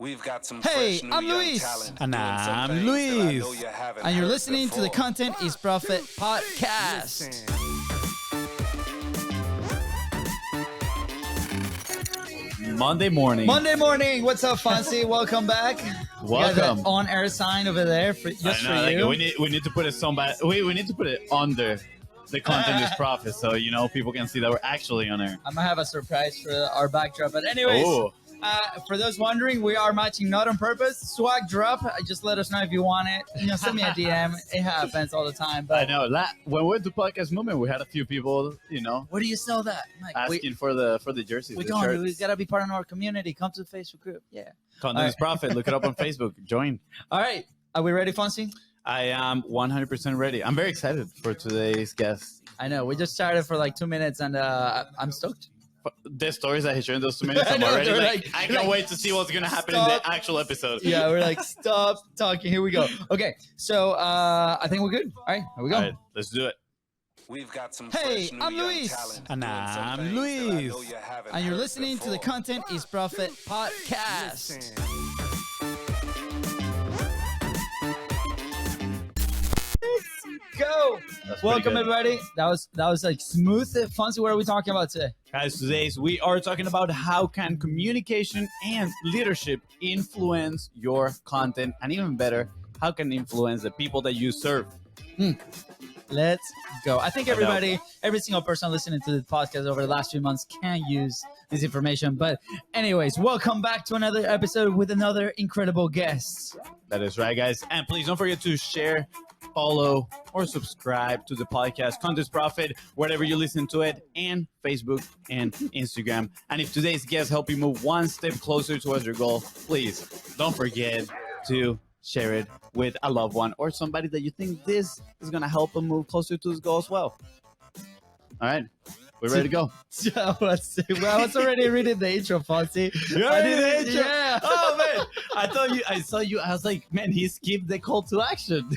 We've got some Hey, fresh new I'm young Luis. talent And doing some I'm things that I Luis. know you haven't And you're heard listening to the before. Content is Profit podcast. Monday morning. Monday morning. What's up, Fonzie? Welcome back. Welcome. On-air sign over there for just I know, for you. we need to put it we need to put it under the Content is Profit, so people can see that we're actually on air. I'm gonna have a surprise for our backdrop. But anyways, Oh, for those wondering, we are matching not on purpose. Swag drop. Just let us know if you want it. Send me a DM. It happens all the time. I But know. When we went to Podcast Movement, we had a few people, where do you sell that? Like, asking for the jerseys, we the don't. shirts. We gotta be part of our community. Come to the Facebook group. Yeah. Content is Profit. Look it up on Facebook. Join. All right. Are we ready, Fonzie? I am 100% ready. I'm very excited for today's guest. I know. We just started for like 2 minutes, and I'm stoked. The stories that he shared in those 2 minutes, I I'm know, already they're like, I can't like, wait to see what's going to happen in stop. the actual episode. Yeah, we're like, stop talking. Here we go. Okay, so I think we're good. All right, here we go. All right, let's do it. We've got some Hey, fresh new I'm young Luis. talent And doing some I'm things that I know Luis. you haven't And you're heard listening to the before. Content is Profit podcast. Go. That's pretty Welcome, good. everybody. That was like smooth. Fonzie, what are we talking about today? Guys, today we are talking about how can communication and leadership influence your content, and even better, how can it influence the people that you serve. Let's go. I think I know. everybody, every single person listening to the podcast over the last few months can use this information. But anyways, welcome back to another episode with another incredible guest. That is right, guys. And please don't forget to share, follow, or subscribe to the podcast Content Profit, wherever you listen to it, and Facebook and Instagram. And if today's guest help you move one step closer towards your goal, please don't forget to share it with a loved one or somebody that you think this is going to help them move closer to his goal as well. All right. We're ready to go. I was already reading the intro, Fonzie. You already did the intro? Yeah. Oh, man. I saw you. I was like, man, he skipped the call to action.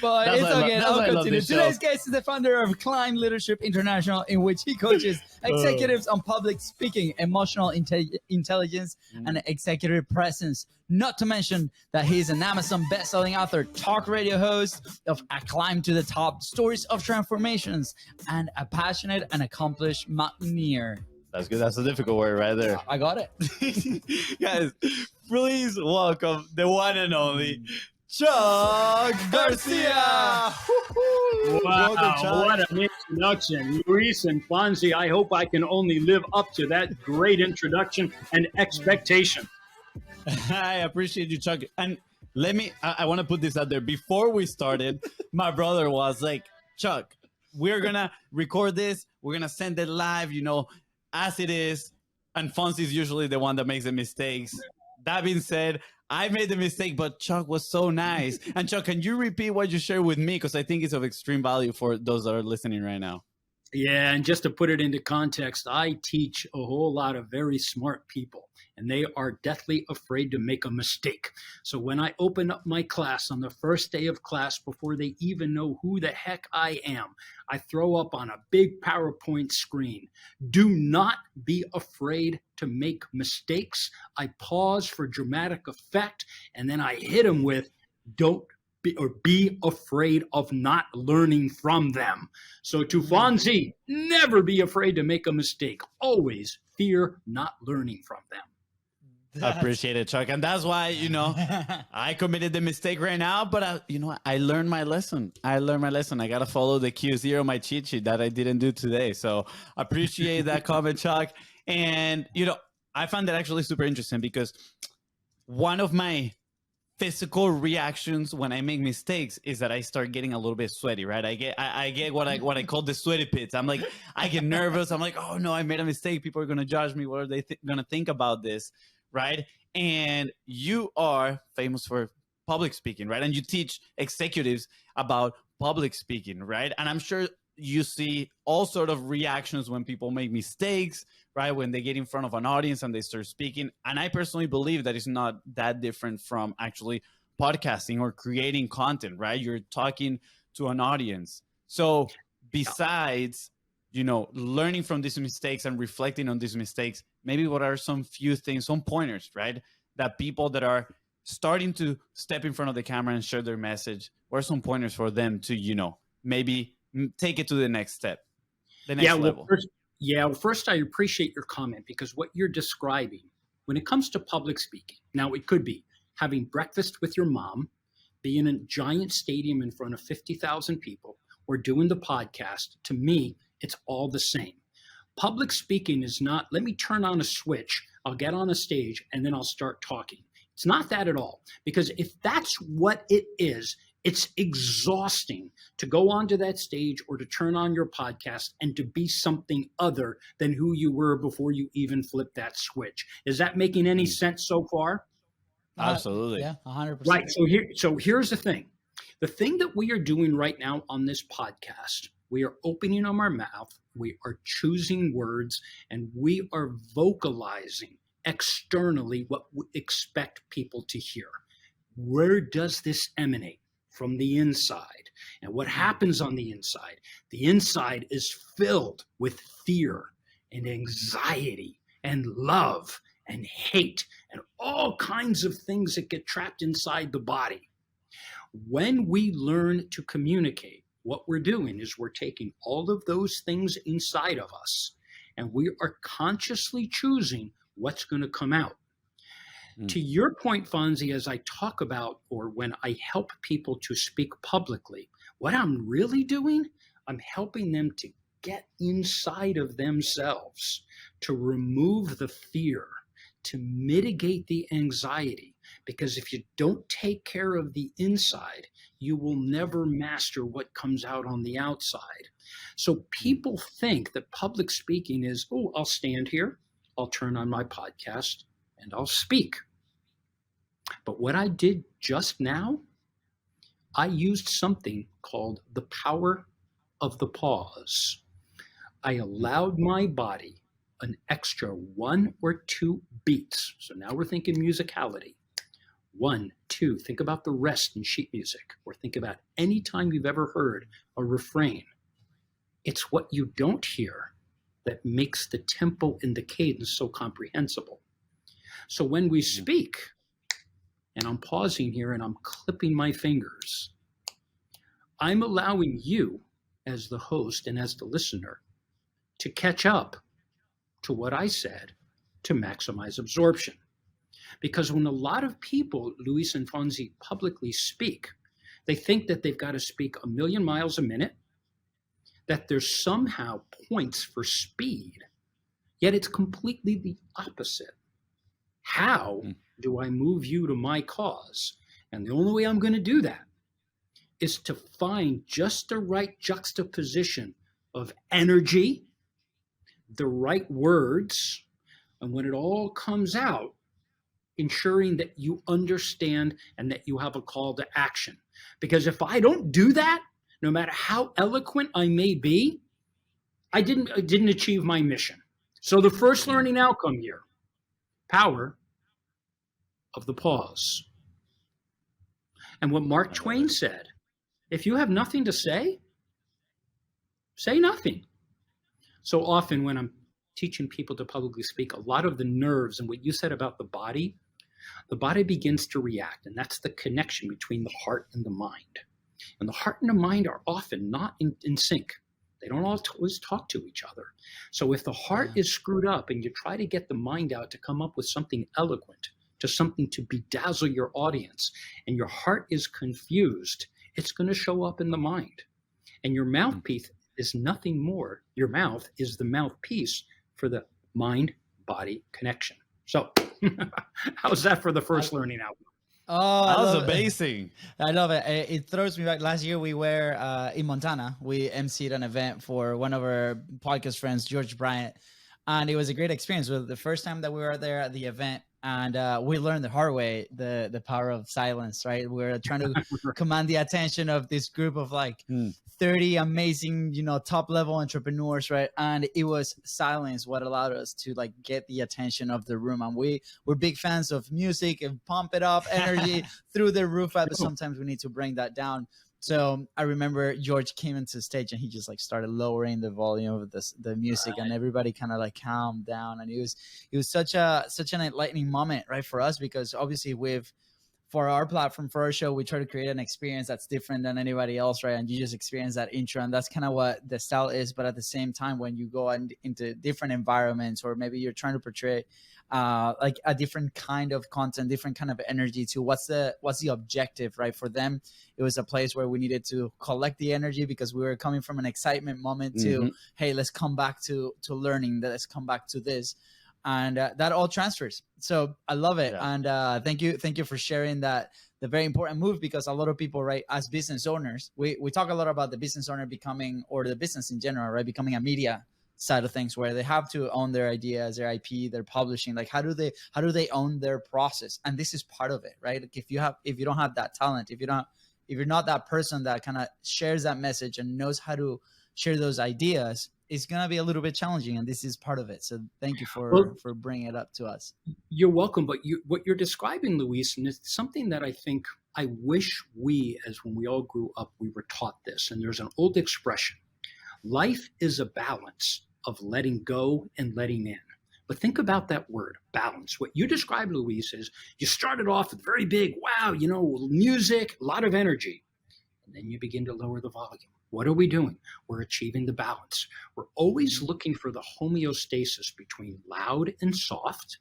But That's it's why I love- okay. that's I'll why I love continue. this show. Today's guest is the founder of Climb Leadership International, in which he coaches executives on public speaking, emotional intelligence, and executive presence. Not to mention that he's an Amazon best-selling author, talk radio host of A Climb to the Top, Stories of Transformations, and a passionate and accomplished mountaineer. That's good. That's a difficult word right there. I got it. Guys, please welcome the one and only Chuck Garcia. Wow, Welcome, Chuck. what an introduction. Luis and Fonzie, I hope I can only live up to that great introduction and expectation. I appreciate you, Chuck. And I want to put this out there. Before we started, my brother was like, Chuck, we're going to record this. We're going to send it live, as it is. And Fonzie's usually the one that makes the mistakes. That being said, I made the mistake, but Chuck was so nice. And Chuck, can you repeat what you shared with me? Because I think it's of extreme value for those that are listening right now. Yeah, and just to put it into context, I teach a whole lot of very smart people, and they are deathly afraid to make a mistake. So when I open up my class on the first day of class, before they even know who the heck I am, I throw up on a big PowerPoint screen, do not be afraid to make mistakes. I pause for dramatic effect, and then I hit them with, don't be afraid of not learning from them. So to Fonzie, never be afraid to make a mistake. Always fear not learning from them. I appreciate it, Chuck. And that's why, I committed the mistake right now, but I learned my lesson. I got to follow the Q0, my cheat sheet that I didn't do today. So I appreciate that comment, Chuck. And, I found that actually super interesting because one of my physical reactions when I make mistakes is that I start getting a little bit sweaty, right? I get what I call the sweaty pits. I'm like, I get nervous. I'm like, oh no, I made a mistake. People are going to judge me. What are they going to think about this? Right. And you are famous for public speaking, right? And you teach executives about public speaking, right? And I'm sure you see all sort of reactions when people make mistakes, right? When they get in front of an audience and they start speaking. And I personally believe that it's not that different from actually podcasting or creating content, right? You're talking to an audience. So besides learning from these mistakes and reflecting on these mistakes, maybe what are some few things, some pointers, right? That people that are starting to step in front of the camera and share their message, what are some pointers for them to, maybe take it to the next step, the next level? First, I appreciate your comment, because what you're describing, when it comes to public speaking, now it could be having breakfast with your mom, being in a giant stadium in front of 50,000 people, or doing the podcast. To me, it's all the same. Public speaking is not, let me turn on a switch, I'll get on a stage, and then I'll start talking. It's not that at all. Because if that's what it is, it's exhausting to go onto that stage or to turn on your podcast and to be something other than who you were before you even flipped that switch. Is that making any sense so far? Absolutely. Yeah, 100%. Right. So here's the thing. The thing that we are doing right now on this podcast, we are opening up our mouth, we are choosing words, and we are vocalizing externally what we expect people to hear. Where does this emanate? From the inside. And what happens on the inside? The inside is filled with fear and anxiety and love and hate and all kinds of things that get trapped inside the body. When we learn to communicate, what we're doing is we're taking all of those things inside of us and we are consciously choosing what's going to come out. To your point, Fonzie, as I talk about, or when I help people to speak publicly, what I'm really doing, I'm helping them to get inside of themselves, to remove the fear, to mitigate the anxiety. Because if you don't take care of the inside, you will never master what comes out on the outside. So people think that public speaking is, oh, I'll stand here, I'll turn on my podcast, and I'll speak. But what I did just now, I used something called the power of the pause. I allowed my body an extra 1 or 2 beats. So now we're thinking musicality. 1, 2, think about the rest in sheet music, or think about any time you've ever heard a refrain. It's what you don't hear that makes the tempo and the cadence so comprehensible. So when we speak, and I'm pausing here and I'm clipping my fingers, I'm allowing you as the host and as the listener to catch up to what I said to maximize absorption. Because when a lot of people, Luis and Fonzie, publicly speak, they think that they've got to speak 1,000,000 miles a minute, that there's somehow points for speed, yet it's completely the opposite. How do I move you to my cause? And the only way I'm going to do that is to find just the right juxtaposition of energy, the right words, and when it all comes out, ensuring that you understand and that you have a call to action. Because if I don't do that, no matter how eloquent I may be, I didn't achieve my mission. So the first learning outcome here, power of the pause. And what Mark Twain said, if you have nothing to say nothing. So often when I'm teaching people to publicly speak, a lot of the nerves and what you said about the body begins to react. And that's the connection between the heart and the mind. And the heart and the mind are often not in sync. They don't always talk to each other. So if the heart is screwed up and you try to get the mind out to come up with something eloquent, to something to bedazzle your audience, and your heart is confused, it's going to show up in the mind. And your mouthpiece is nothing more. Your mouth is the mouthpiece for the mind-body connection. So how's that for the first learning outcome? Oh, that was amazing. I love it. It throws me back. Last year we were in Montana. We emceed an event for one of our podcast friends, George Bryant. And it was a great experience. It was the first time that we were there at the event. And we learned the hard way, the power of silence, right? We're trying to command the attention of this group of like 30 amazing, top level entrepreneurs, right? And it was silence what allowed us to like get the attention of the room. And we're big fans of music and pump it up, energy through the roof, but sometimes we need to bring that down. So I remember George came into the stage and he just like started lowering the volume of the music, and everybody kind of like calmed down. And it was such an enlightening moment, right, for us, because obviously for our platform, for our show, we try to create an experience that's different than anybody else, right? And you just experience that intro, and that's kind of what the style is. But at the same time, when you go into different environments, or maybe you're trying to portray like a different kind of content, different kind of energy to what's the objective, right? For them, it was a place where we needed to collect the energy because we were coming from an excitement moment to, hey, let's come back to learning, let's come back to this. And that all transfers. So I love it. Yeah. And thank you for sharing that, the very important move, because a lot of people, right, as business owners, we talk a lot about the business owner becoming, or the business in general, right, becoming a media side of things, where they have to own their ideas, their IP, their publishing. Like how do they own their process? And this is part of it, right? Like if you don't have that talent, if you're not that person that kind of shares that message and knows how to share those ideas, it's going to be a little bit challenging, and this is part of it. So thank you for bringing it up to us. You're welcome. But what you're describing, Luis, and it's something that I think I wish we, as when we all grew up, we were taught this. And there's an old expression: life is a balance of letting go and letting in. But think about that word, balance. What you described, Luis, is you started off with very big, wow, music, a lot of energy. And then you begin to lower the volume. What are we doing? We're achieving the balance. We're always looking for the homeostasis between loud and soft,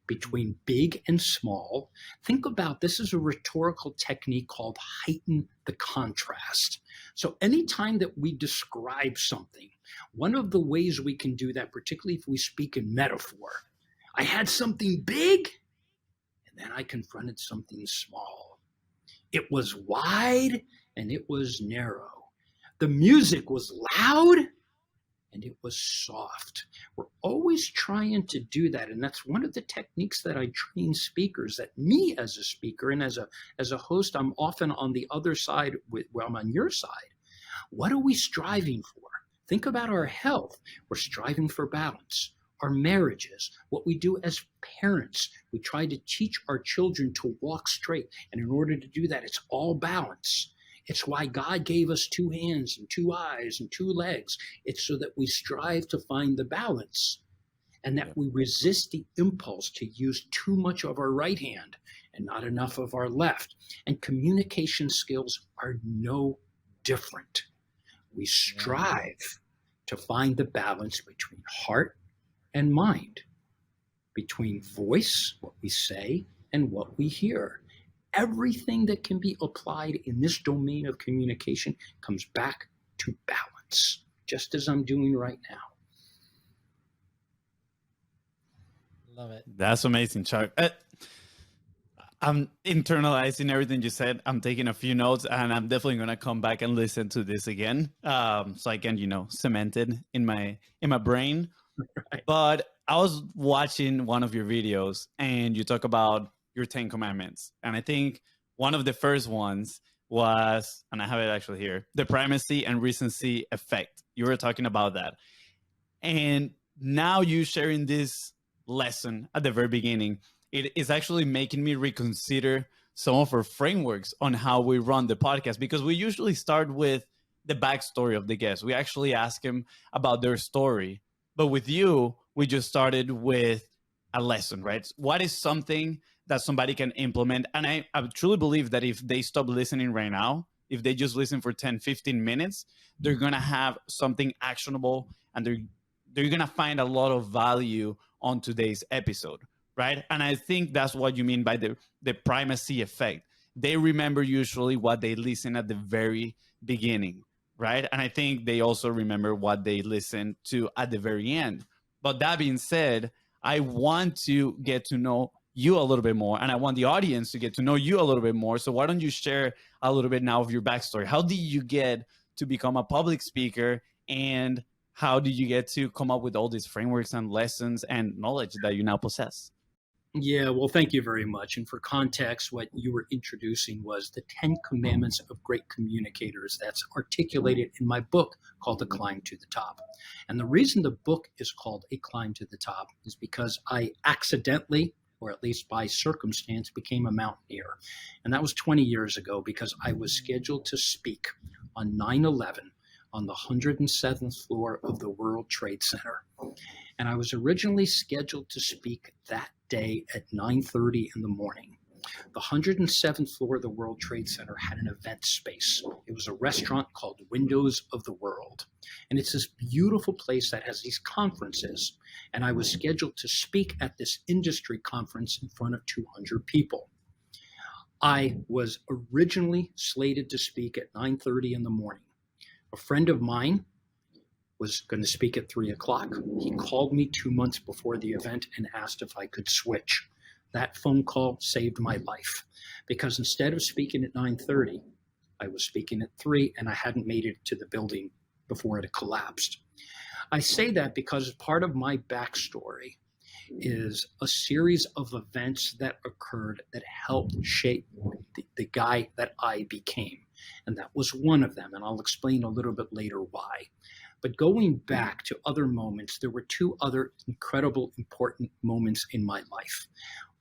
between big and small. Think about, this is a rhetorical technique called heighten the contrast. So anytime that we describe something, one of the ways we can do that, particularly if we speak in metaphor, I had something big and then I confronted something small. It was wide and it was narrow. The music was loud and it was soft. We're always trying to do that. And that's one of the techniques that I train speakers, that me as a speaker and as a host, I'm often on the other side I'm on your side. What are we striving for? Think about our health. We're striving for balance. Our marriages, what we do as parents, we try to teach our children to walk straight. And in order to do that, it's all balance. It's why God gave us 2 hands and 2 eyes and 2 legs. It's so that we strive to find the balance, and that we resist the impulse to use too much of our right hand and not enough of our left. And communication skills are no different. We strive to find the balance between heart and mind, between voice, what we say, and what we hear. Everything that can be applied in this domain of communication comes back to balance, just as I'm doing right now. Love it. That's amazing, Chuck. I'm internalizing everything you said. I'm taking a few notes, and I'm definitely going to come back and listen to this again, so I can, cement it in my brain. Right. But I was watching one of your videos, and you talk about your 10 commandments. And I think one of the first ones was, and I have it actually here, the primacy and recency effect. You were talking about that. And now you sharing this lesson at the very beginning, it is actually making me reconsider some of our frameworks on how we run the podcast, because we usually start with the backstory of the guest. We actually ask them about their story. But with you, we just started with a lesson, right? What is something that somebody can implement? And I truly believe that if they stop listening right now, if they just listen for 10, 15 minutes, they're going to have something actionable, and they're going to find a lot of value on today's episode, right? And I think that's what you mean by the primacy effect. They remember usually what they listen at the very beginning, right? And I think they also remember what they listen to at the very end. But that being said, I want to get to know you a little bit more, and I want the audience to get to know you a little bit more. So why don't you share a little bit now of your backstory? How did you get to become a public speaker, and how did you get to come up with all these frameworks and lessons and knowledge that you now possess? Yeah, well, thank you very much. And for context, what you were introducing was the 10 commandments of great communicators that's articulated in my book called The Climb to the Top. And the reason the book is called A Climb to the Top is because I accidentally or at least by circumstance, became a mountaineer. And that was 20 years ago, because I was scheduled to speak on 9/11 on the 107th floor of the World Trade Center. And I was originally scheduled to speak that day at 9:30 in the morning. The 107th floor of the World Trade Center had an event space. It was a restaurant called Windows of the World. And it's this beautiful place that has these conferences. And I was scheduled to speak at this industry conference in front of 200 people. I was originally slated to speak at 9:30 in the morning. A friend of mine was going to speak at 3 o'clock. He called me 2 months before the event and asked if I could switch. That phone call saved my life, because instead of speaking at 9:30, I was speaking at 3, and I hadn't made it to the building before it had collapsed. I say that because part of my backstory is a series of events that occurred that helped shape the guy that I became. And that was one of them. And I'll explain a little bit later why. But going back to other moments, there were 2 other incredible, important moments in my life.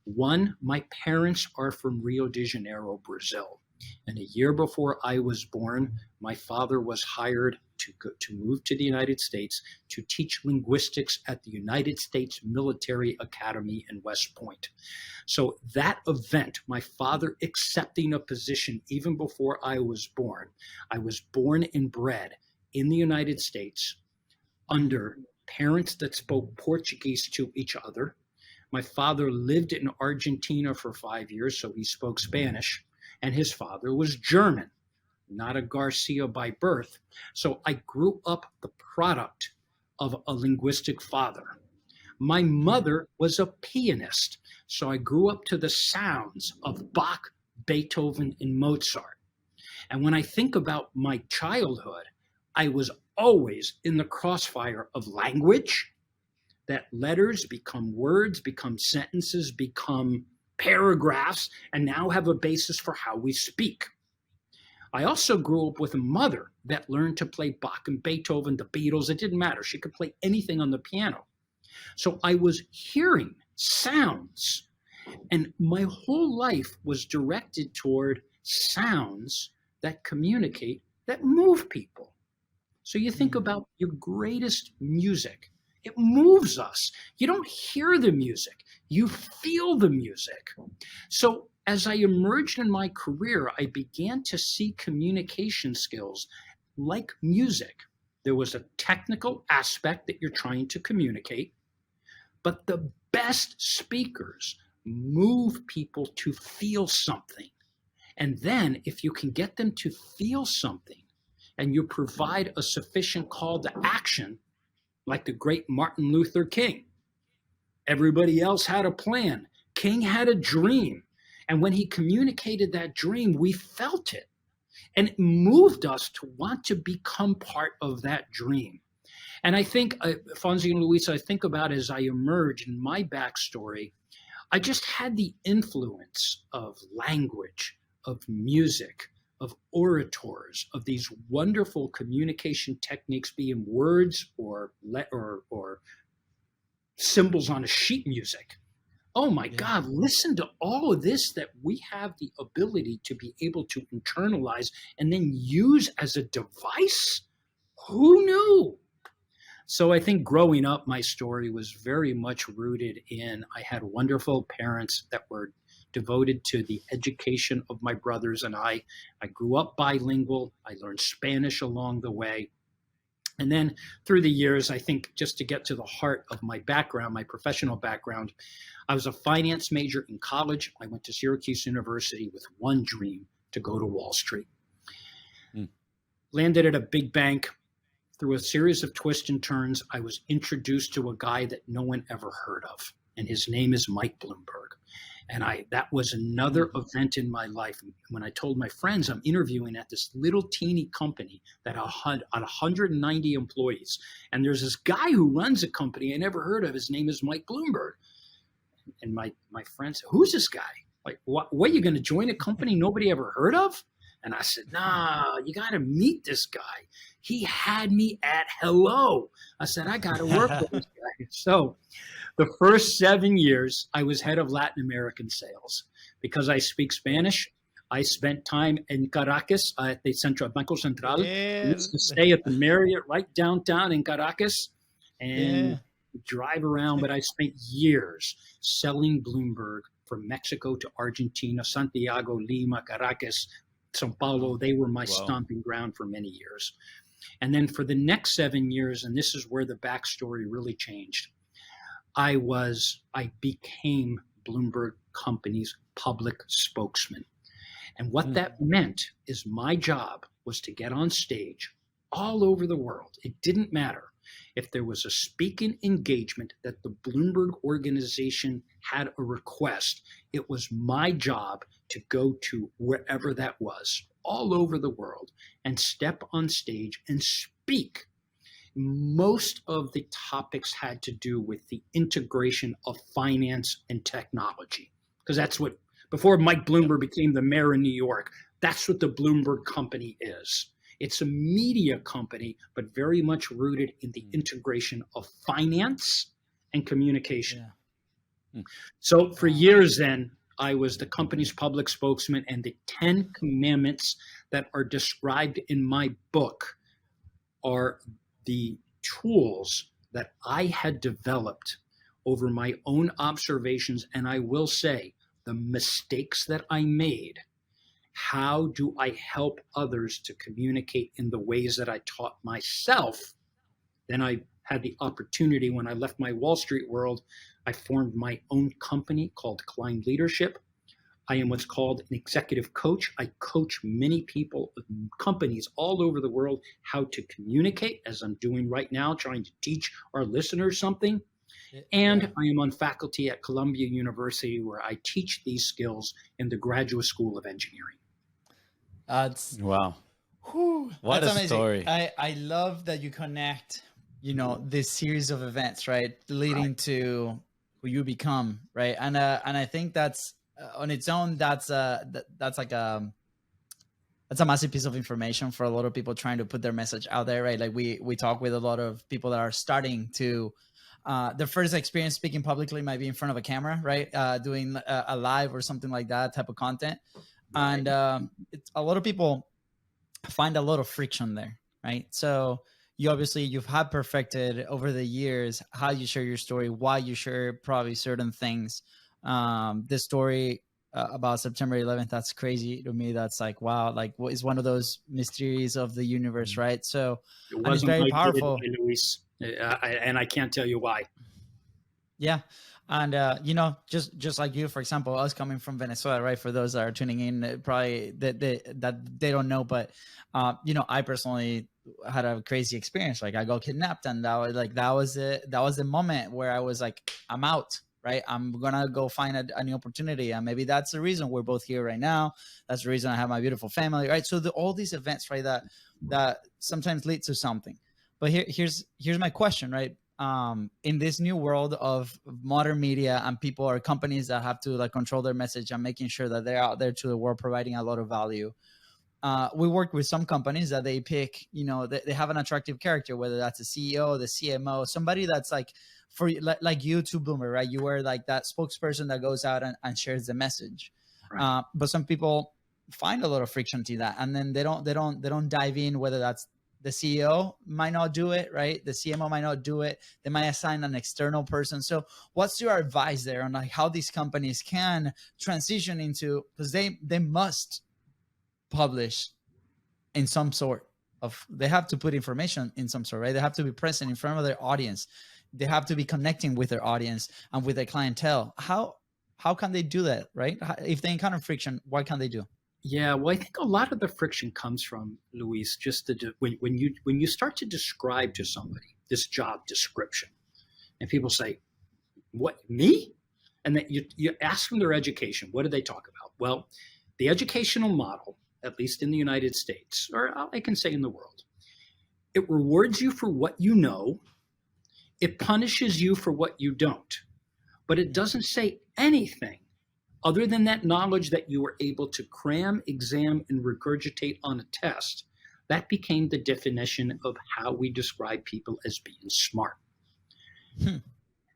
One, my parents are from Rio de Janeiro, Brazil. And a year before I was born, my father was hired to move to the United States to teach linguistics at the United States Military Academy in West Point. So that event, my father accepting a position even before I was born and bred in the United States under parents that spoke Portuguese to each other. My father lived in Argentina for 5 years, so he spoke Spanish, and his father was German, not a Garcia by birth. So I grew up the product of a linguistic father. My mother was a pianist, so I grew up to the sounds of Bach, Beethoven, and Mozart. And when I think about my childhood, I was always in the crossfire of language, that letters become words, become sentences, become paragraphs, and now have a basis for how we speak. I also grew up with a mother that learned to play Bach and Beethoven, the Beatles. It didn't matter. She could play anything on the piano. So I was hearing sounds, and my whole life was directed toward sounds that communicate, that move people. So you think about your greatest music. It moves us. You don't hear the music. You feel the music. So as I emerged in my career, I began to see communication skills like music. There was a technical aspect that you're trying to communicate, but the best speakers move people to feel something. And then if you can get them to feel something and you provide a sufficient call to action, like the great Martin Luther King, everybody else had a plan. King had a dream. And when he communicated that dream, we felt it. And it moved us to want to become part of that dream. And I think, Fonzie and Luisa, I think about as I emerge in my backstory, I just had the influence of language, of music, of orators, of these wonderful communication techniques, be in words or symbols on a sheet music. Oh my God, listen to all of this that we have the ability to be able to internalize and then use as a device. Who knew? So I think growing up, my story was very much rooted in, I had wonderful parents that were devoted to the education of my brothers and I. I grew up bilingual. I learned Spanish along the way. And then through the years, I think just to get to the heart of my background, my professional background, I was a finance major in college. I went to Syracuse University with one dream, to go to Wall Street. Landed at a big bank. Through a series of twists and turns, I was introduced to a guy that no one ever heard of. And his name is Mike Bloomberg. And that was another event in my life. When I told my friends I'm interviewing at this little teeny company that had 190 employees, and there's this guy who runs a company I never heard of. His name is Mike Bloomberg. And my friends said, who's this guy? Like, what, you going to join a company nobody ever heard of? And I said, nah, you got to meet this guy. He had me at hello. I said, I got to work with this guy. So the first 7 years, I was head of Latin American sales. Because I speak Spanish, I spent time in Caracas at the Banco Central. I used to stay at the Marriott right downtown in Caracas and drive around. But I spent years selling Bloomberg from Mexico to Argentina, Santiago, Lima, Caracas, Sao Paulo. They were my stomping ground for many years. And then for the next 7 years, and this is where the backstory really changed, I became Bloomberg Company's public spokesman. And what that meant is my job was to get on stage all over the world. It didn't matter if there was a speaking engagement that the Bloomberg organization had a request. It was my job to go to wherever that was, all over the world, and step on stage and speak. Most of the topics had to do with the integration of finance and technology, because that's what, before Mike Bloomberg became the mayor in New York, that's what the Bloomberg Company is. It's a media company, but very much rooted in the integration of finance and communication. So for years then, I was the company's public spokesman, and the 10 commandments that are described in my book are the tools that I had developed over my own observations, and I will say the mistakes that I made. How do I help others to communicate in the ways that I taught myself? Then I had the opportunity, when I left my Wall Street world, I formed my own company called Klein Leadership. I am what's called an executive coach. I coach many people, companies all over the world, how to communicate, as I'm doing right now, trying to teach our listeners something. And I am on faculty at Columbia University, where I teach these skills in the Graduate School of Engineering. Wow. What That's a amazing. story. I love that you connect, this series of events, right, leading to who you become, right? And I think that's on its own, that's like a massive piece of information for a lot of people trying to put their message out there, right? Like we talk with a lot of people that are starting to their first experience speaking publicly might be in front of a camera, right? Doing a live or something like that type of content. And a lot of people find a lot of friction there, right? So you've had perfected over the years how you share your story, why you share probably certain things. This story about September 11th, that's crazy to me. That's like, wow, like what is one of those mysteries of the universe, right? So it's very powerful. Luis, and I can't tell you why. Yeah. And, just like you, for example, us coming from Venezuela, right? For those that are tuning in, probably that they don't know, but, I personally had a crazy experience. Like I got kidnapped, and that was the moment where I was like, I'm out, right? I'm going to go find a new opportunity. And maybe that's the reason we're both here right now. That's the reason I have my beautiful family, right? So all these events, right, that sometimes lead to something. But here's my question, right? In this new world of modern media, and people or companies that have to like control their message and making sure that they're out there to the world providing a lot of value. We work with some companies that they pick, they have an attractive character, whether that's the CEO, the CMO, somebody that's like like you to Bloomer, right? You were like that spokesperson that goes out and shares the message. Right. But some people find a lot of friction to that, and then they don't dive in, whether that's the CEO might not do it, right? The CMO might not do it. They might assign an external person. So what's your advice there on like how these companies can transition into, because they must publish in some sort of, they have to put information in some sort, right? They have to be present in front of their audience. They have to be connecting with their audience and with their clientele. How can they do that, right? If they encounter friction, what can they do? Yeah, well, I think a lot of the friction comes from, Luis, just when you start to describe to somebody this job description, and people say, "What, me?" And then you ask them their education. What do they talk about? Well, the educational model, at least in the United States, or I can say in the world, it rewards you for what you know, it punishes you for what you don't, but it doesn't say anything other than that knowledge that you were able to cram, exam, and regurgitate on a test. That became the definition of how we describe people as being smart.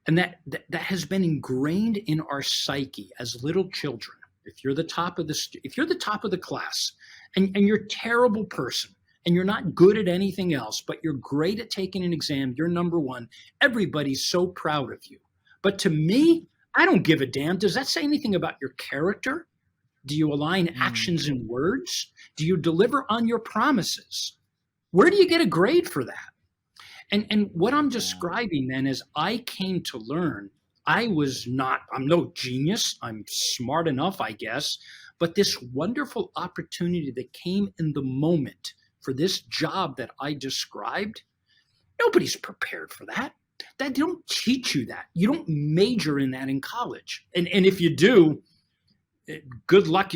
And that has been ingrained in our psyche as little children. If you're the top of the class and you're a terrible person and you're not good at anything else, but you're great at taking an exam, you're number one, everybody's so proud of you. But to me, I don't give a damn. Does that say anything about your character? Do you align actions and words? Do you deliver on your promises? Where do you get a grade for that? And what I'm describing then is I came to learn. I'm no genius. I'm smart enough, I guess. But this wonderful opportunity that came in the moment for this job that I described, nobody's prepared for that. They don't teach you that. You don't major in that in college. And if you do, good luck.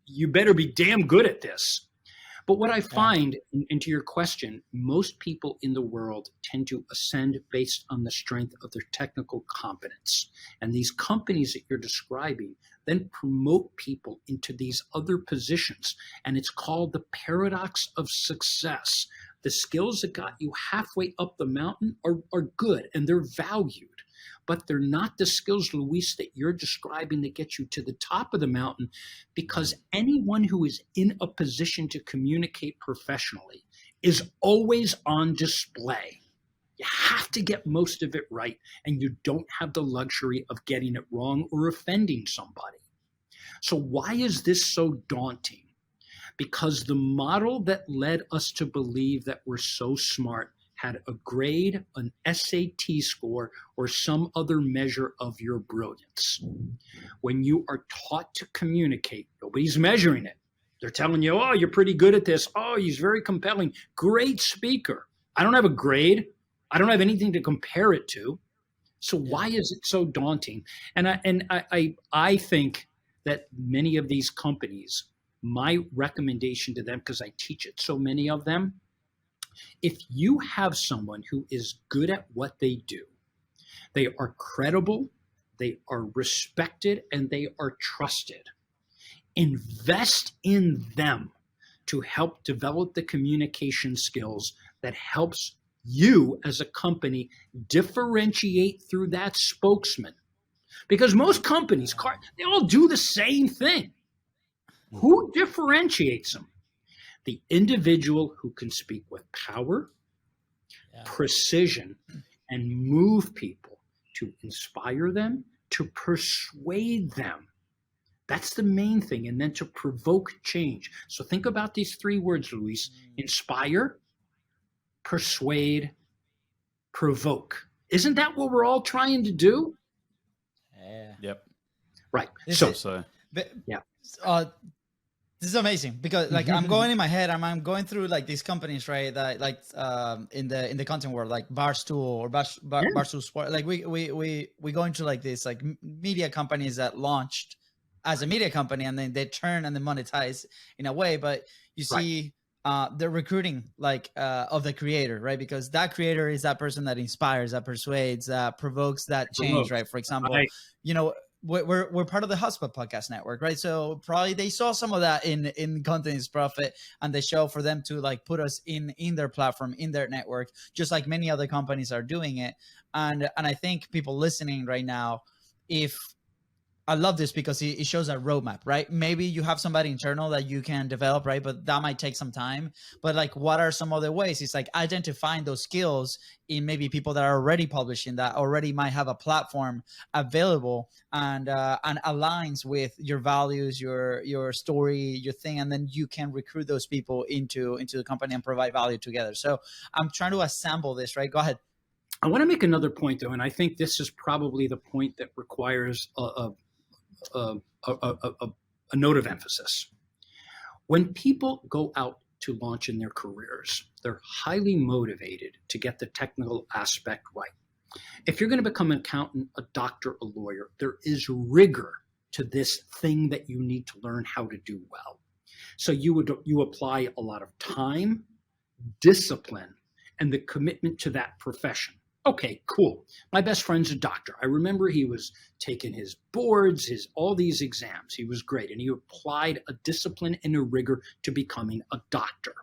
You better be damn good at this. But what I find, and to your question, most people in the world tend to ascend based on the strength of their technical competence. And these companies that you're describing then promote people into these other positions. And it's called the paradox of success. The skills that got you halfway up the mountain are good and they're valued. But they're not the skills, Luis, that you're describing that get you to the top of the mountain, because anyone who is in a position to communicate professionally is always on display. You have to get most of it right, and you don't have the luxury of getting it wrong or offending somebody. So why is this so daunting? Because the model that led us to believe that we're so smart had a grade, an SAT score, or some other measure of your brilliance. When you are taught to communicate, nobody's measuring it. They're telling you, oh, you're pretty good at this. Oh, he's very compelling. Great speaker. I don't have a grade. I don't have anything to compare it to. So why is it so daunting? And I think that many of these companies, my recommendation to them, because I teach it so many of them, if you have someone who is good at what they do, they are credible, they are respected, and they are trusted. Invest in them to help develop the communication skills that helps you as a company differentiate through that spokesman. Because most companies, they all do the same thing. Who differentiates them? The individual who can speak with power, precision, and move people to inspire them, to persuade them. That's the main thing. And then to provoke change. So think about these three words, Luis: inspire, persuade, provoke. Isn't that what we're all trying to do? Yep. Right. This is amazing because like I'm going in my head, I'm going through like these companies, right? That like in the content world, like Barstool or Barstool Sport. Like we go into like this like media companies that launched as a media company and then they turn and they monetize in a way. But you see the recruiting like of the creator, right? Because that creator is that person that inspires, that persuades, that provokes that change, right? For example, you know, we're part of the HubSpot podcast network, right? So probably they saw some of that in Content Profit, and they show for them to like put us in their platform, in their network, just like many other companies are doing it. And I think people listening right now, I love this because it shows a roadmap, right? Maybe you have somebody internal that you can develop, right? But that might take some time. But like, what are some other ways? It's like identifying those skills in maybe people that are already publishing, that already might have a platform available and aligns with your values, your story, your thing, and then you can recruit those people into the company and provide value together. So I'm trying to assemble this, right? Go ahead. I want to make another point though, and I think this is probably the point that requires a note of emphasis. When people go out to launch in their careers, they're highly motivated to get the technical aspect right. If you're going to become an accountant, a doctor, a lawyer, there is rigor to this thing that you need to learn how to do well. So you apply a lot of time, discipline, and the commitment to that profession. Okay, cool. My best friend's a doctor. I remember he was taking his boards, all these exams. He was great. And he applied a discipline and a rigor to becoming a doctor.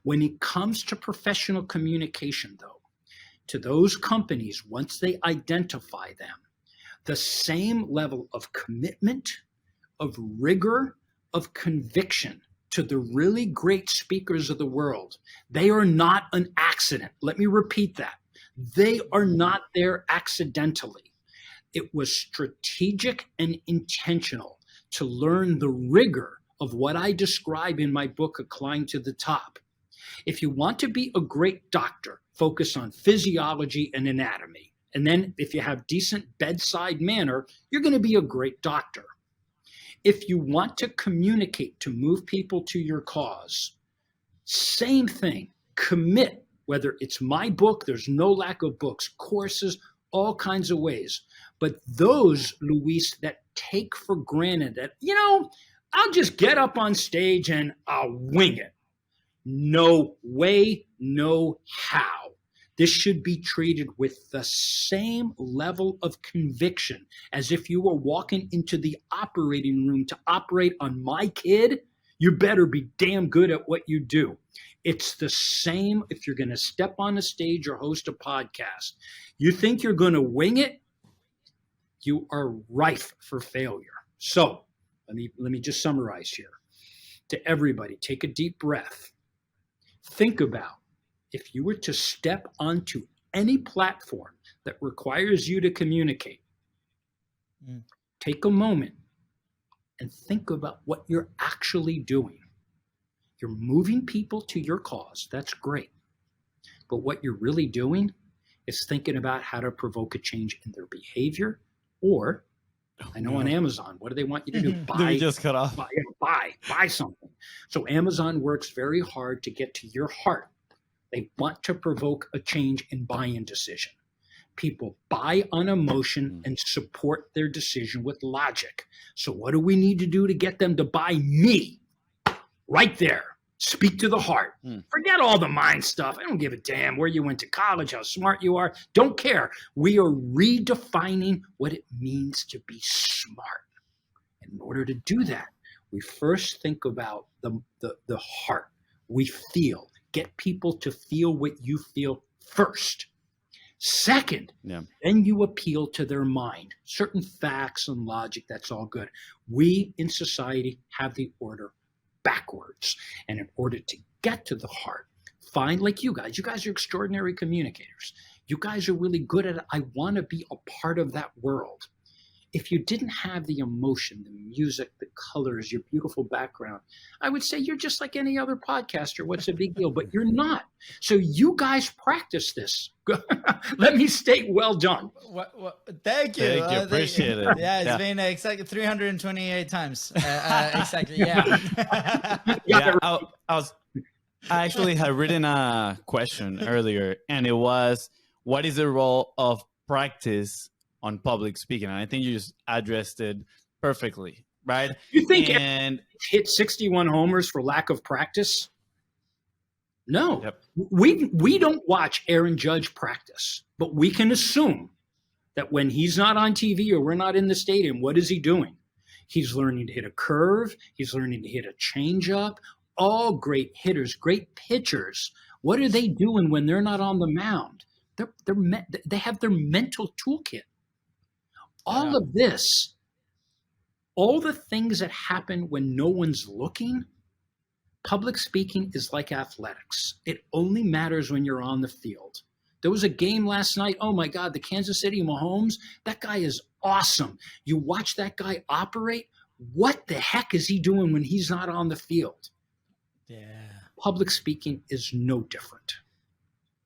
When it comes to professional communication, though, to those companies, once they identify them, the same level of commitment, of rigor, of conviction to the really great speakers of the world. They are not an accident. Let me repeat that. They are not there accidentally. It was strategic and intentional to learn the rigor of what I describe in my book, A Climb to the Top. If you want to be a great doctor, focus on physiology and anatomy. And then if you have decent bedside manner, you're going to be a great doctor. If you want to communicate to move people to your cause, same thing, commit, whether it's my book, there's no lack of books, courses, all kinds of ways. But those, Luis, that take for granted that, I'll just get up on stage and I'll wing it. No way, no how. This should be treated with the same level of conviction as if you were walking into the operating room to operate on my kid. You better be damn good at what you do. It's the same if you're going to step on a stage or host a podcast. You think you're going to wing it? You are rife for failure. So let me just summarize here. To everybody, take a deep breath. Think about if you were to step onto any platform that requires you to communicate, take a moment and think about what you're actually doing. You're moving people to your cause. That's great. But what you're really doing is thinking about how to provoke a change in their behavior. Or, I know on Amazon, what do they want you to do? Buy. We just cut off. Buy something. So Amazon works very hard to get to your heart. They want to provoke a change in buy-in decision. People buy on emotion and support their decision with logic. So what do we need to do to get them to buy me? Right there. Speak to the heart. Forget all the mind stuff. I don't give a damn where you went to college, how smart you are. Don't care. We are redefining what it means to be smart. In order to do that, we first think about the heart. We feel. Get people to feel what you feel first. Second, then you appeal to their mind. Certain facts and logic, that's all good. We in society have the order backwards. And in order to get to the heart, find like you guys are extraordinary communicators. You guys are really good at it. I want to be a part of that world. If you didn't have the emotion, the music, the colors, your beautiful background, I would say you're just like any other podcaster. What's the big deal? But you're not. So you guys practice this. Let me state, well done. Thank you. Thank you. Appreciate it. Yeah, it's been exactly 328 times. Exactly. Yeah. I actually had written a question earlier, and it was, what is the role of practice on public speaking? And I think you just addressed it perfectly, right? You think hit 61 homers for lack of practice? No. Yep. We don't watch Aaron Judge practice, but we can assume that when he's not on TV or we're not in the stadium, what is he doing? He's learning to hit a curve. He's learning to hit a changeup. All great hitters, great pitchers. What are they doing when they're not on the mound? They have their mental toolkit. All of this, all the things that happen when no one's looking, public speaking is like athletics. It only matters when you're on the field. There was a game last night. Oh my God, the Kansas City Mahomes, that guy is awesome. You watch that guy operate. What the heck is he doing when he's not on the field? Yeah. Public speaking is no different.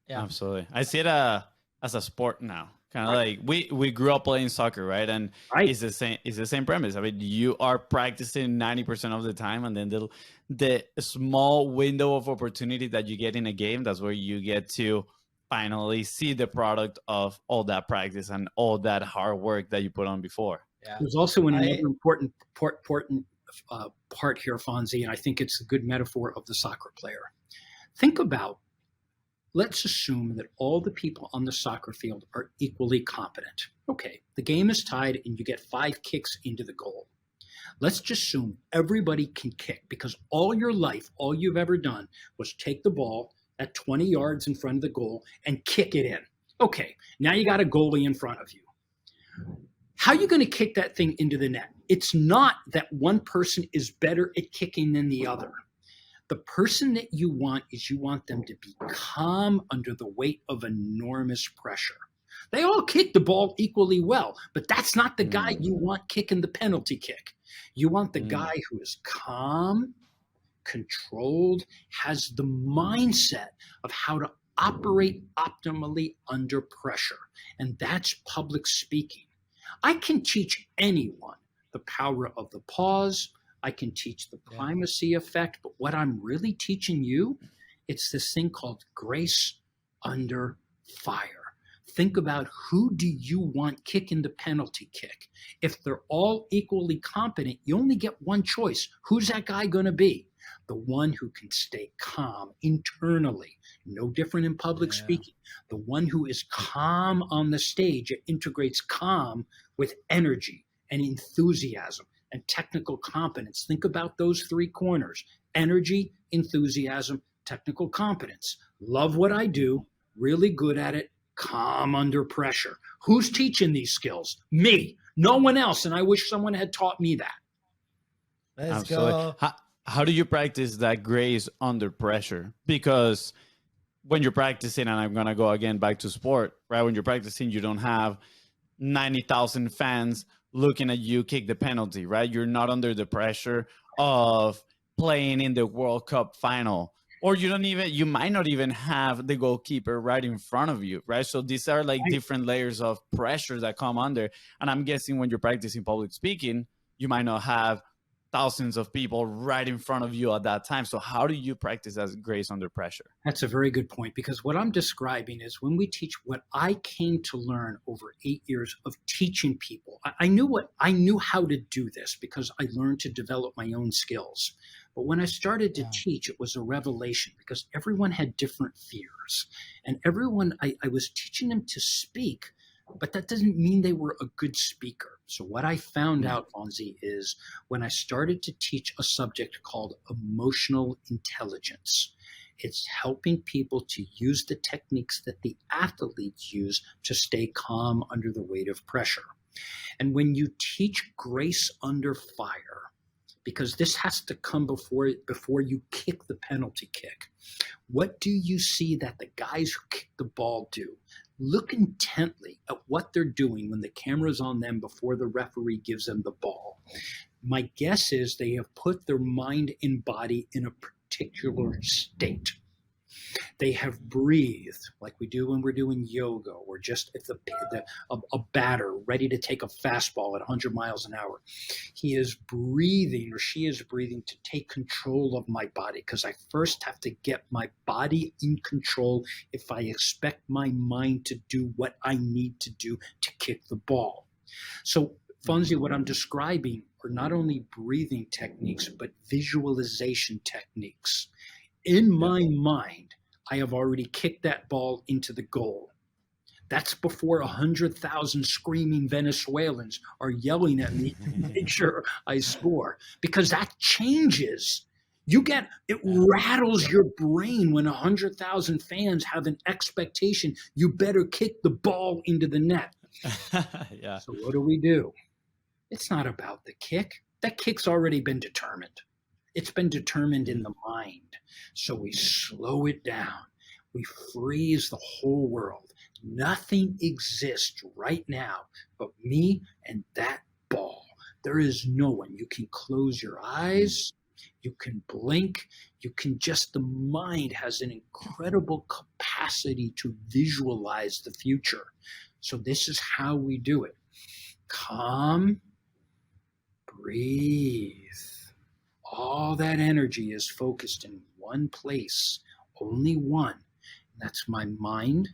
Yeah. Absolutely. I see it as a sport now. Kind of like we grew up playing soccer, right? And it's the same premise. I mean, you are practicing 90% of the time, and then the small window of opportunity that you get in a game, that's where you get to finally see the product of all that practice and all that hard work that you put on before. Yeah. There's also another important part here, Fonzie, and I think it's a good metaphor of the soccer player. Think about, let's assume that all the people on the soccer field are equally competent. Okay, the game is tied and you get 5 kicks into the goal. Let's just assume everybody can kick, because all your life, all you've ever done was take the ball at 20 yards in front of the goal and kick it in. Okay, now you got a goalie in front of you. How are you going to kick that thing into the net? It's not that one person is better at kicking than the other. The person that you want them to be calm under the weight of enormous pressure. They all kick the ball equally well, but that's not the guy you want kicking the penalty kick. You want the guy who is calm, controlled, has the mindset of how to operate optimally under pressure. And that's public speaking. I can teach anyone the power of the pause. I can teach the primacy effect, but what I'm really teaching you, it's this thing called grace under fire. Think about, who do you want kicking the penalty kick? If they're all equally competent, you only get one choice. Who's that guy going to be? The one who can stay calm internally, no different in public speaking. The one who is calm on the stage. It integrates calm with energy and enthusiasm and technical competence. Think about those three corners: energy, enthusiasm, technical competence. Love what I do, really good at it, calm under pressure. Who's teaching these skills? Me, no one else. And I wish someone had taught me that. Let's go. How do you practice that grace under pressure? Because when you're practicing, and I'm going to go again back to sport, right? When you're practicing, you don't have 90,000 fans looking at you kick the penalty, right? You're not under the pressure of playing in the World Cup final, or you might not even have the goalkeeper right in front of you, right? So these are like different layers of pressure that come under. And I'm guessing when you're practicing public speaking, you might not have thousands of people right in front of you at that time. So how do you practice that grace under pressure? That's a very good point, because what I'm describing is when we teach what I came to learn over 8 years of teaching people. I knew how to do this because I learned to develop my own skills. But when I started to teach, it was a revelation, because everyone had different fears, and I was teaching them to speak, but that doesn't mean they were a good speaker. So what I found out, Fonzie, is when I started to teach a subject called emotional intelligence, it's helping people to use the techniques that the athletes use to stay calm under the weight of pressure. And when you teach grace under fire, because this has to come before you kick the penalty kick, what do you see that the guys who kick the ball do? Look intently at what they're doing when the camera's on them before the referee gives them the ball. My guess is they have put their mind and body in a particular state. They have breathed like we do when we're doing yoga, or just if a batter ready to take a fastball at 100 miles an hour. He is breathing, or she is breathing, to take control of my body, because I first have to get my body in control if I expect my mind to do what I need to do to kick the ball. So, Fonzie, what I'm describing are not only breathing techniques, but visualization techniques. In my mind, I have already kicked that ball into the goal. That's before 100,000 screaming Venezuelans are yelling at me to make sure I score, because that changes. It rattles your brain when 100,000 fans have an expectation you better kick the ball into the net. So what do? It's not about the kick. That kick's already been determined. It's been determined in the mind. So we slow it down. We freeze the whole world. Nothing exists right now but me and that ball. There is no one. You can close your eyes. You can blink. The mind has an incredible capacity to visualize the future. So this is how we do it. Calm, breathe. All that energy is focused in one place, only one. That's my mind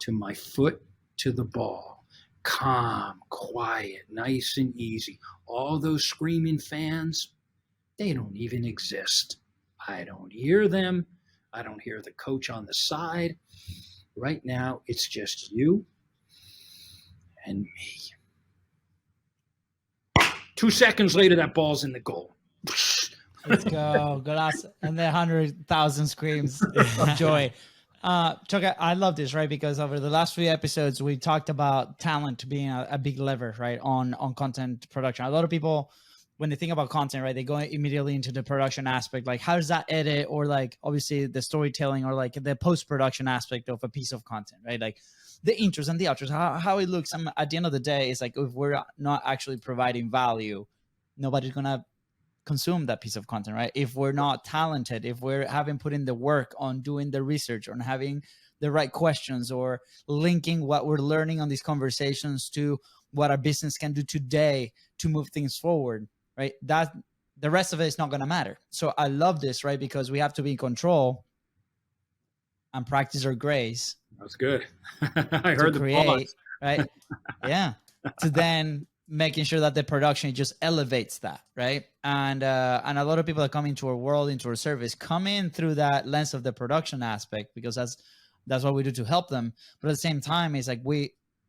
to my foot to the ball. Calm, quiet, nice and easy. All those screaming fans, they don't even exist. I don't hear them. I don't hear the coach on the side. Right now, it's just you and me. 2 seconds later, that ball's in the goal. Let's go, Golazo. And the 100,000 screams of joy. Chuck, I love this, right? Because over the last few episodes, we talked about talent being a big lever, right, on content production. A lot of people, when they think about content, right, they go immediately into the production aspect, like how does that edit, or like obviously the storytelling, or like the post-production aspect of a piece of content, right? Like the intros and the outros, how it looks. And at the end of the day, it's like if we're not actually providing value, nobody's gonna consume that piece of content, right? If we're not talented, if we haven't put in the work on doing the research, on having the right questions, or linking what we're learning on these conversations to what our business can do today to move things forward, right? That the rest of it is not going to matter. So I love this, right? Because we have to be in control and practice our grace. That's good. I heard the create, pause. right? Yeah. To then making sure that the production just elevates that, right? And a lot of people that come into our world, into our service, come in through that lens of the production aspect, because that's what we do to help them. But at the same time, it's like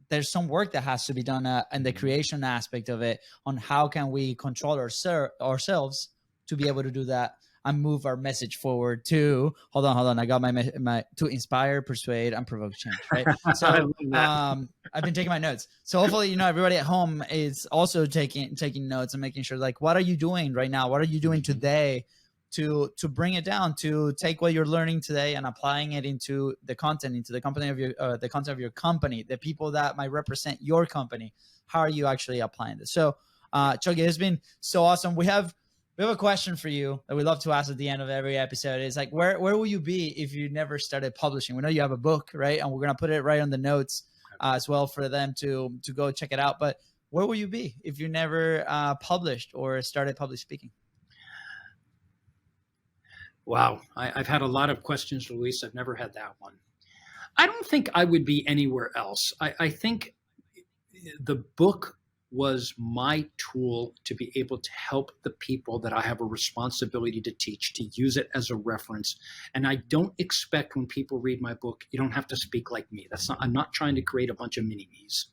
there's some work that has to be done in the creation aspect of it, on how can we control ourselves to be able to do that and move our message forward to hold on. I got my to inspire, persuade, and provoke change, right? So I've been taking my notes. So hopefully, everybody at home is also taking notes and making sure, like, what are you doing right now? What are you doing today to bring it down, to take what you're learning today and applying it into the content, into the company of your the content of your company, the people that might represent your company. How are you actually applying this? So Chucky, it's been so awesome. We have a question for you that we love to ask at the end of every episode. It's like, where will you be if you never started publishing? We know you have a book, right? And we're going to put it right on the notes as well for them to go check it out. But where will you be if you never published or started public speaking? Wow. I've had a lot of questions, Luis. I've never had that one. I don't think I would be anywhere else. I think the book was my tool to be able to help the people that I have a responsibility to teach, to use it as a reference. And I don't expect when people read my book, you don't have to speak like me. I'm not trying to create a bunch of mini-me's.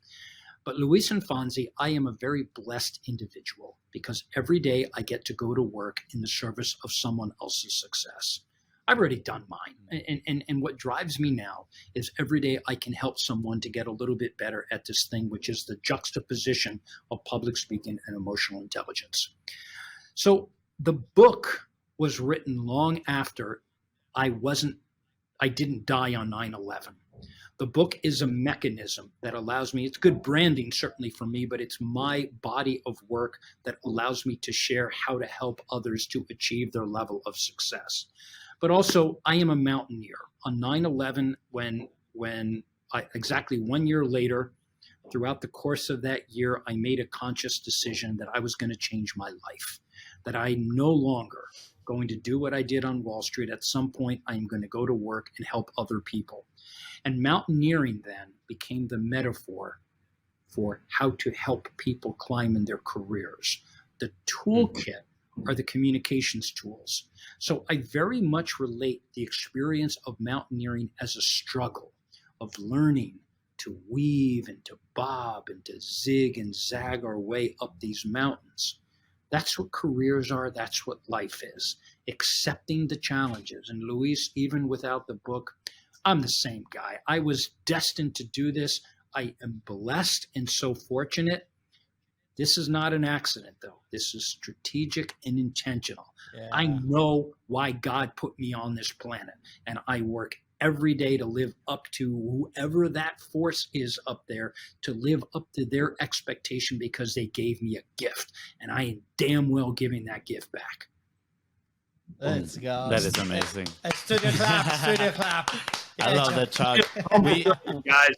But Luis and Fonzi, I am a very blessed individual because every day I get to go to work in the service of someone else's success. I've already done mine. And what drives me now is every day I can help someone to get a little bit better at this thing, which is the juxtaposition of public speaking and emotional intelligence. So the book was written long after I didn't die on 9/11. The book is a mechanism that allows me, it's good branding certainly for me, but it's my body of work that allows me to share how to help others to achieve their level of success. But also, I am a mountaineer. On 9/11, when exactly 1 year later, throughout the course of that year, I made a conscious decision that I was going to change my life, that I'm no longer going to do what I did on Wall Street. At some point, I'm going to go to work and help other people. And mountaineering then became the metaphor for how to help people climb in their careers. The toolkit are the communications tools. So I very much relate the experience of mountaineering as a struggle of learning to weave and to bob and to zig and zag our way up these mountains. That's what careers are. That's what life is. Accepting the challenges. And Luis, even without the book, I'm the same guy. I was destined to do this. I am blessed and so fortunate. This is not an accident, though. This is strategic and intentional. Yeah. I know why God put me on this planet, and I work every day to live up to whoever that force is up there, to live up to their expectation because they gave me a gift, and I am damn well giving that gift back. Let's go. That is amazing. Studio clap, studio clap. I love that, Chuck. Guys.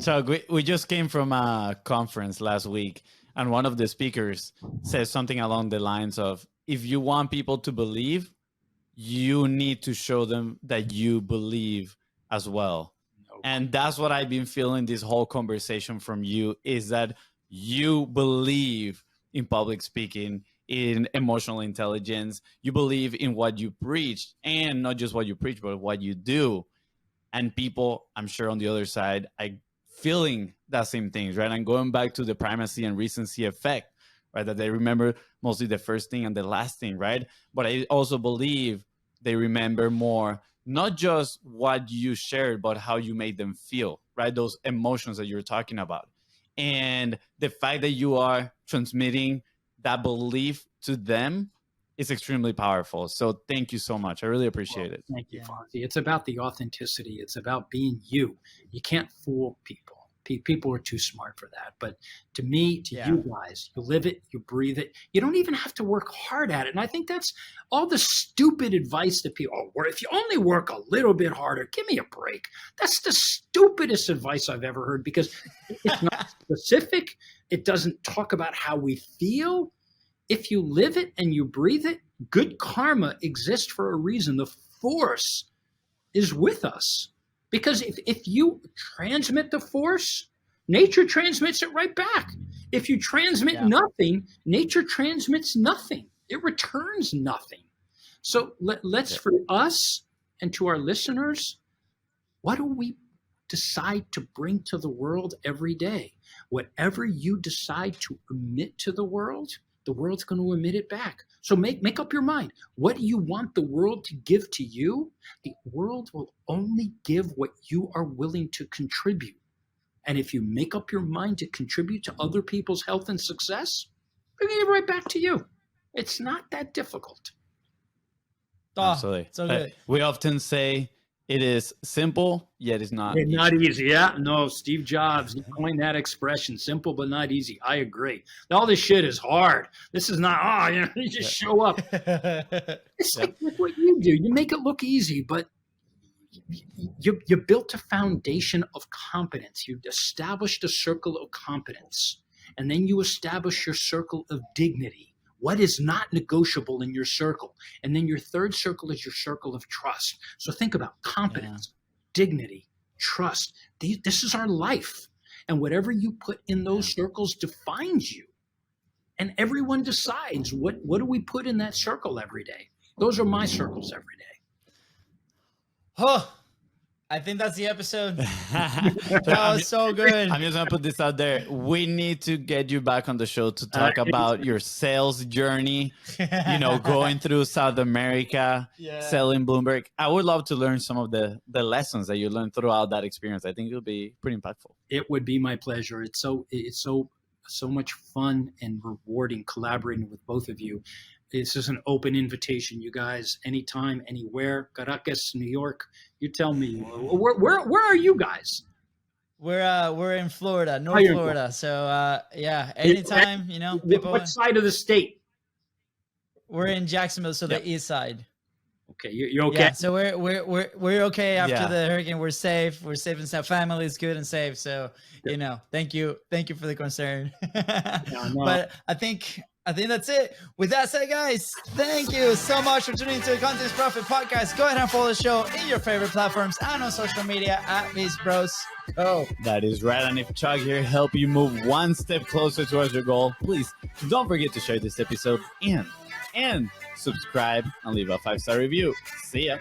Chuck, we just came from a conference last week, and one of the speakers says something along the lines of, if you want people to believe, you need to show them that you believe as well. And that's what I've been feeling this whole conversation from you, is that you believe in public speaking, in emotional intelligence. You believe in what you preach, and not just what you preach, but what you do. And people, I'm sure on the other side, I feeling that same things, right? And going back to the primacy and recency effect, right? That they remember mostly the first thing and the last thing, right? But I also believe they remember more not just what you shared, but how you made them feel, right? Those emotions that you're talking about. And the fact that you are transmitting that belief to them is extremely powerful. So thank you so much. I really appreciate it. Thank you, Fonzie. It's about the authenticity. It's about being you. You can't fool people. People are too smart for that. But to me, to you guys, you live it, you breathe it. You don't even have to work hard at it. And I think that's all the stupid advice that people, oh, if you only work a little bit harder, give me a break. That's the stupidest advice I've ever heard, because it's not specific. It doesn't talk about how we feel. If you live it and you breathe it, good karma exists for a reason. The force is with us. Because if you transmit the force, nature transmits it right back. If you transmit nothing, nature transmits nothing. It returns nothing. So let's, for us and to our listeners, what do we decide to bring to the world every day? Whatever you decide to emit to the world's going to emit it back. So make up your mind. What do you want the world to give to you? The world will only give what you are willing to contribute. And if you make up your mind to contribute to other people's health and success, bring it right back to you. It's not that difficult. Absolutely. So good. We often say it is simple, yet it's not It's not easy. Yeah, no, Steve Jobs coined that expression, simple but not easy. I agree. All this shit is hard. This is not, you just show up. It's like what you do. You make it look easy, but you built a foundation of competence. You established a circle of competence, and then you establish your circle of dignity. What is not negotiable in your circle? And then your third circle is your circle of trust. So think about competence, dignity, trust. This is our life. And whatever you put in those circles defines you. And everyone decides what do we put in that circle every day. Those are my circles every day. Oh, I think that's the episode. That was so good. I'm just going to put this out there. We need to get you back on the show to talk about your sales journey, going through South America, selling Bloomberg. I would love to learn some of the lessons that you learned throughout that experience. I think it would be pretty impactful. It would be my pleasure. It's so much fun and rewarding collaborating with both of you. This is an open invitation, you guys. Anytime, anywhere. Caracas, New York. You tell me. Where are you guys? We're in Florida, North Florida. So anytime, people. What side of the state? We're in Jacksonville, so the east side. Okay, you're okay. Yeah, so we're okay after the hurricane. We're safe. We're safe and sound. Family is good and safe. So thank you for the concern. But I think that's it. With that said, guys, thank you so much for tuning into the Content is Profit podcast. Go ahead and follow the show in your favorite platforms and on social media at BIZBROS. Oh, that is right. And if Chuck here helped you move one step closer towards your goal, please don't forget to share this episode and subscribe and leave a 5-star review. See ya.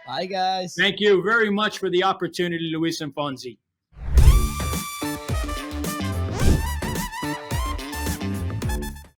Bye, guys. Thank you very much for the opportunity, Luis and Fonzie.